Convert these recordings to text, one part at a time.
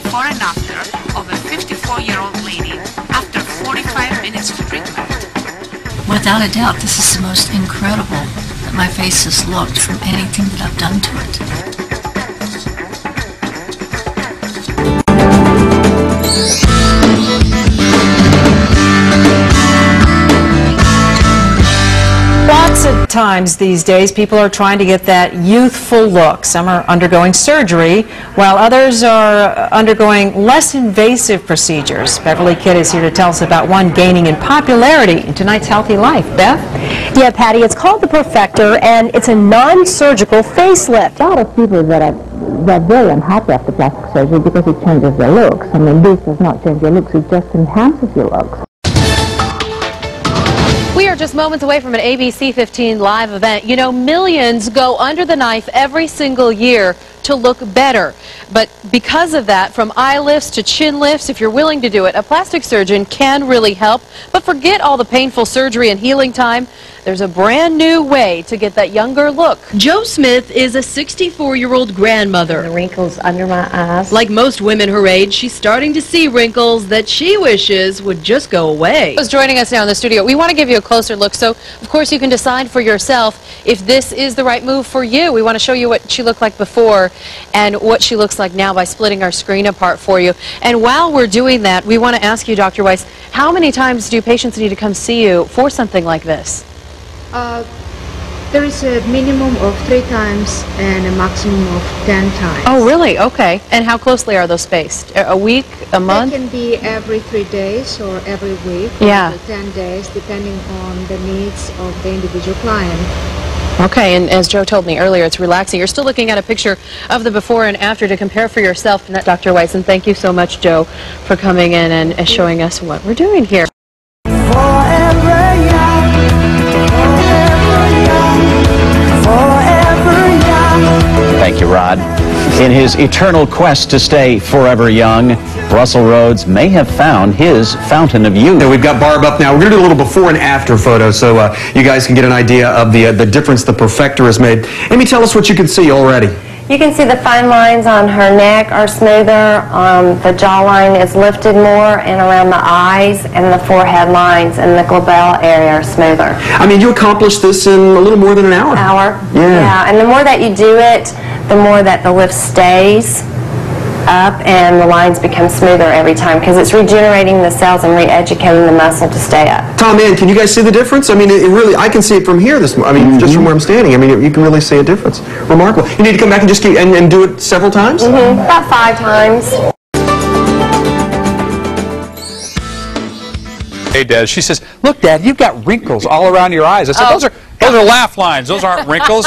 before and after of a 54-year-old lady after 45 minutes of treatment. Without a doubt, this is the most incredible that my face has looked from anything that I've done to it. Lots of times these days people are trying to get that youthful look. Some are undergoing surgery, while others are undergoing less invasive procedures. Beverly Kidd is here to tell us about one gaining in popularity in tonight's Healthy Life. Beth? Yeah, Patty, it's called the Perfector, and it's a non-surgical facelift. A lot of people they're very unhappy after plastic surgery because it changes their looks. I mean, this does not change your looks, it just enhances your looks. We are just moments away from an ABC 15 live event. You know, millions go under the knife every single year to look better. But because of that, from eye lifts to chin lifts, if you're willing to do it, a plastic surgeon can really help. But forget all the painful surgery and healing time. There's a brand new way to get that younger look. Jo Smith is a 64-year-old grandmother. The wrinkles under my eyes. Like most women her age, she's starting to see wrinkles that she wishes would just go away. Who's joining us now in the studio? We want to give you a closer look, so of course you can decide for yourself if this is the right move for you. We want to show you what she looked like before and what she looks like now by splitting our screen apart for you. And while we're doing that, we want to ask you, Dr. Weiss, how many times do patients need to come see you for something like this? There is a minimum of 3 times and a maximum of 10 times. Oh, really? Okay. And how closely are those spaced? A week? A month? They can be every 3 days or every week, yeah, or 10 days, depending on the needs of the individual client. Okay, and as Jo told me earlier, it's relaxing. You're still looking at a picture of the before and after to compare for yourself, Dr. Weiss, and thank you so much, Jo, for coming in and showing us what we're doing here. Thank you, Rod. In his eternal quest to stay forever young, Russell Rhodes may have found his fountain of youth. We've got Barb up now. We're going to do a little before and after photo so you guys can get an idea of the difference the Perfector has made. Amy, tell us what you can see already. You can see the fine lines on her neck are smoother, the jawline is lifted more, and around the eyes and the forehead lines and the glabella area are smoother. I mean, you accomplished this in a little more than an hour. Yeah, and the more that you do it, the more that the lift stays up and the lines become smoother every time because it's regenerating the cells and re-educating the muscle to stay up. Tom, Ann, can you guys see the difference? I mean, it really, I can see it from here. Just from where I'm standing. I mean, you can really see a difference. Remarkable. You need to come back and just keep and do it several times? About 5 times. Hey, Dad, she says, look, Dad, you've got wrinkles all around your eyes. I said, those are laugh lines. Those aren't wrinkles.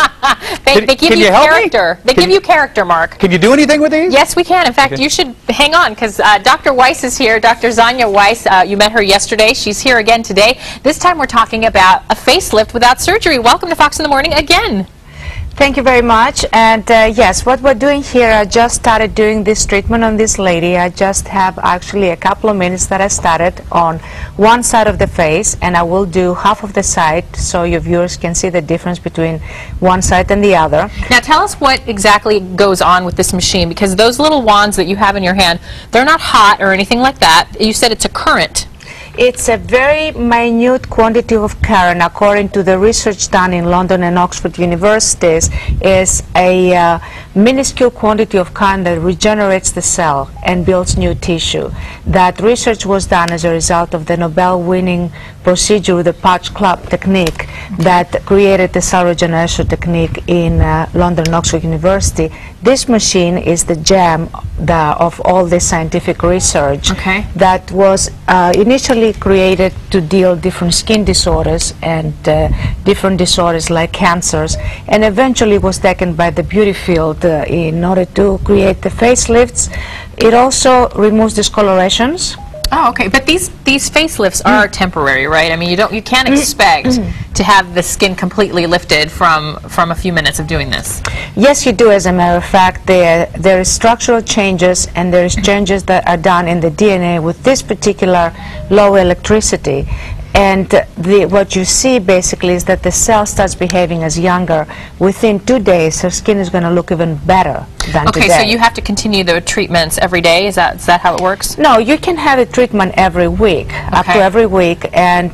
They give you character. They give you character, Mark. Can you do anything with these? Yes, we can. In fact, you should hang on because Dr. Weiss is here. Dr. Zanya Weiss, you met her yesterday. She's here again today. This time we're talking about a facelift without surgery. Welcome to Fox in the Morning again. Thank you very much. And yes, what we're doing here, I just started doing this treatment on this lady. I just have actually a couple of minutes that I started on one side of the face, and I will do half of the side so your viewers can see the difference between one side and the other. Now tell us what exactly goes on with this machine, because those little wands that you have in your hand, they're not hot or anything like that. You said it's a current. It's a very minute quantity of current, according to the research done in London and Oxford universities, is a minuscule quantity of current that regenerates the cell and builds new tissue. That research was done as a result of the Nobel-winning procedure with the patch clamp technique that created the cell regeneration technique in London and Oxford University. This machine is the gem of all this scientific research that was initially created to deal different skin disorders and different disorders like cancers, and eventually was taken by the beauty field in order to create the facelifts. It also removes discolorations. Oh, okay. But these facelifts are temporary, right? I mean, you can't expect to have the skin completely lifted from a few minutes of doing this. Yes, you do. As a matter of fact, there is structural changes, and there is changes that are done in the DNA with this particular low electricity. And what you see basically is that the cell starts behaving as younger. Within 2 days, her skin is going to look even better. than okay, today. so you have to continue the treatments every day? Is that how it works? No, you can have a treatment every week, up to every week, and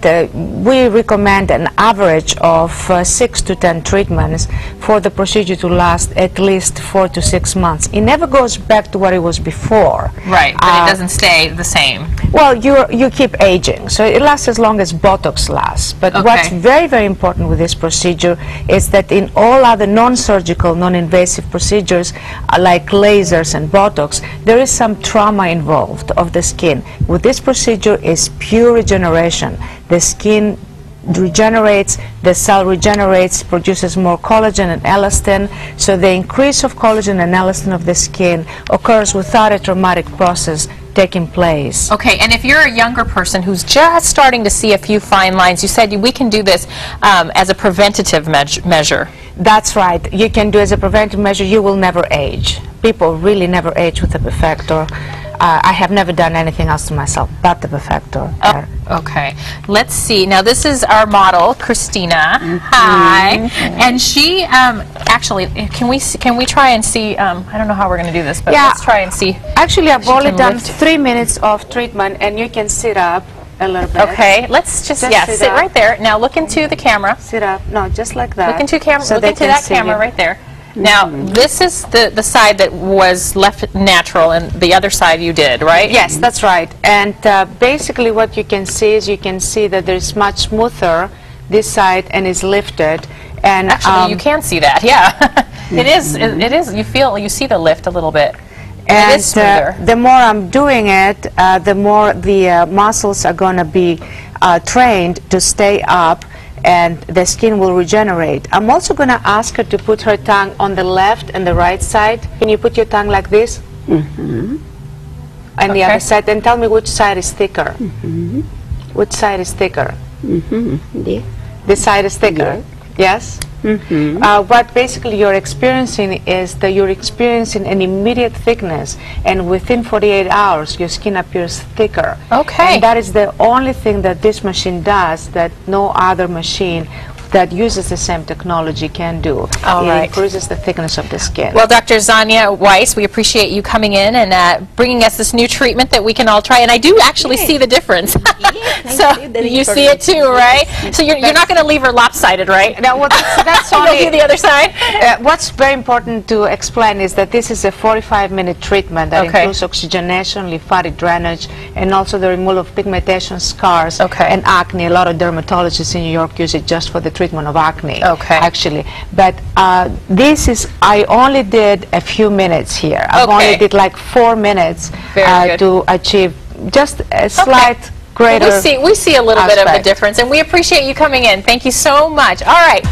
we recommend an average of 6 to 10 treatments for the procedure to last at least 4 to 6 months. It never goes back to what it was before. Right, but it doesn't stay the same. Well, you keep aging, so it lasts as long as Botox lasts. But what's very, very important with this procedure is that in all other non-surgical, non-invasive procedures, like lasers and Botox, there is some trauma involved of the skin. With this procedure, is pure regeneration. The skin regenerates, the cell regenerates, produces more collagen and elastin, so the increase of collagen and elastin of the skin occurs without a traumatic process taking place. Okay, and if you're a younger person who's just starting to see a few fine lines, you said we can do this as a preventative measure. That's right. You can do as a preventive measure. You will never age. People really never age with the Perfector. I have never done anything else to myself but the Perfector. Okay, let's see. Now this is our model, Christina. Hi, and she actually can we try and see? I don't know how we're going to do this, but let's try and see. Actually, I've only done 3 minutes of treatment, and you can sit up a little bit. Okay, let's just sit right there. Now look into the camera. Sit up. No, just like that. Look into camera. So look into that camera right there. Now, this is the side that was left natural, and the other side you did, right? Yes, that's right. And basically what you can see is you can see that there's much smoother this side and is lifted. And actually, you can see that, yeah. It is. You see the lift a little bit. And it is smoother. The more I'm doing it, the more the muscles are going to be trained to stay up, and the skin will regenerate. I'm also going to ask her to put her tongue on the left and the right side. Can you put your tongue like this? And the other side, and tell me which side is thicker. Which side is thicker? This side is thicker. Yes? What basically you're experiencing is that you're experiencing an immediate thickness, and within 48 hours your skin appears thicker. Okay. And that is the only thing that this machine does that no other machine that uses the same technology can do. It increases the thickness of the skin. Well, Dr. Zanya Weiss, we appreciate you coming in and bringing us this new treatment that we can all try. And I do actually see the difference. So you see it too, right? So you're not going to leave her lopsided, right? No, well, that's only the other side. What's very important to explain is that this is a 45-minute treatment that includes oxygenation, lymphatic drainage, and also the removal of pigmentation, scars, and acne. A lot of dermatologists in New York use it just for the treatment of acne, actually. But this is, I only did a few minutes here. I only did like 4 minutes to achieve just a slight greater We see a little bit of the difference, and we appreciate you coming in. Thank you so much. All right.